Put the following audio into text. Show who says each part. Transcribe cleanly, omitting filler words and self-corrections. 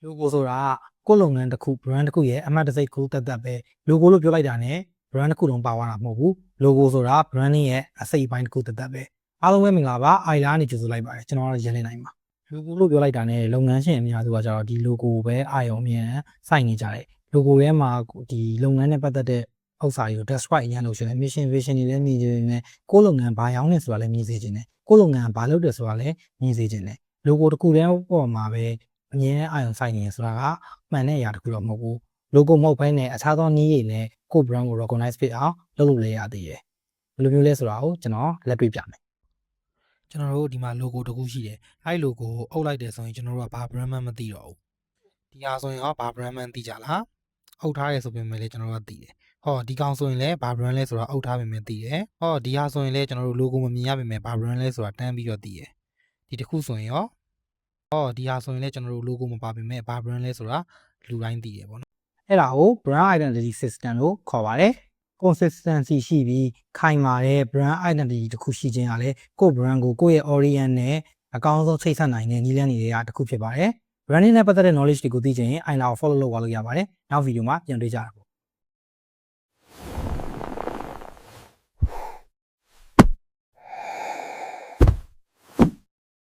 Speaker 1: logo ဆိုတာကိုယ်လုပ်ငန်းတစ်ခု brand တစ်ခုရဲ့အမှတ်တံဆိပ်တစ်ခုတက်ပဲ logo လို့ပြောလိုက်တာနဲ့ brand တစ်ခုလုံးပါသွားတာမဟုတ်ဘူး logo ဆိုတာ branding ရဲ့အစိတ်အပိုင်းတစ်ခုတက်ပဲအားလုံးပဲမင်္ဂလာပါအိုင်လာကနေကြိုဆိုလိုက်ပါတယ်ကျွန်တော်တို့ရင်းနေနိုင်ပါ logo လို့ပြောလိုက်တာနဲ့လုပ်ငန်းရှင်အများစုကကြတော့ဒီ logo ပဲအာရုံအမြင်စိုက်နေကြတယ် logo ထဲမှာဒီလုပ်ငန်းနဲ့ပတ်သက်တဲ့ဥစ္စာတွေကို describe အရင်လုပ်ရှင်တယ် mission vision တွေလည်းမြင်နေတယ်ကိုယ်လုပ်ငန်းဘာရောင်းနေဆိုတာလည်းမြင်စေချင်တယ်ကိုယ်လုပ်ငန်းဘာလုပ်တယ်ဆိုတာလည်းမြင်စေချင်တယ် logo တစ်ခုတည်းပေါ်မှာပဲအမြင်အာရုံစိုက်နေရဆိုတာကမှန်တဲ့အရာတစ်ခုတော့မဟုတ်ဘူး logo မဟုတ်ဘဲနဲ့အခြားသောနည်းတွေနဲ့ကိုယ့် brand ကို recognize ဖြစ်အောင်လုပ်လို့လည်းရသေးတယ်ဘယ်လိုမျိုးလဲဆိုတာကိုကျွန်တော်လက်တွေ့ပြမယ်ကျွန်တော်တို့ဒီမှာ logo တစ်ခုရှိတယ်အဲ့ logo ကိုအုပ်လိုက်တယ်ဆိုရင်ကျွန်တော်တို့ကဘာ brand မှမသိတော့ဘူးဒီဟာဆိုရင်ဟောဘာ brand မှသိကြလားအုပ်ထားရဲဆိုပေမဲ့လည်းကျွန်တော်တို့ကသိတယ်ဟောဒီကောင်ဆိုရင်လည်းဘာ brand လဲဆိုတာအုပ်ထားပေမဲ့သိတယ်ဟောဒီဟာဆိုရင်လည်းကျွန်တော်တို့ logo မမြင်ရပေမဲ့ဘာ brand လဲဆိုတာတန်းပြီးတော့သိတယ်ဒီတစ်ခုဆိုရင်ရောဒီဟာဆိုရင်လည်းကျွန်တော်တို့ logo မပါပေမဲ့ဘာ brand လဲဆိုတာလူတိုင်းသိတယ်ပေါ့နော်အဲ့ဒါကို brand identity system လို့ခေါ်ပါတယ် consistency ရှိပြီးခိုင်မာတဲ့ brand identity တစ်ခုရှိခြင်းကလည်းကိုယ့် brand ကိုကိုယ့်ရဲ့ audience နဲ့အကောင်းဆုံးချိတ်ဆက်နိုင်တဲ့နည်းလမ်းတွေကတစ်ခုဖြစ်ပါတယ် branding နဲ့ပတ်သက်တဲ့ knowledge တွေကိုသိချင်ရင် ILA ကို follow လုပ်သွားလို့ရပါတယ်နောက်ဗီဒီယိုမှာပြန်တွေ့ကြတာပေါ့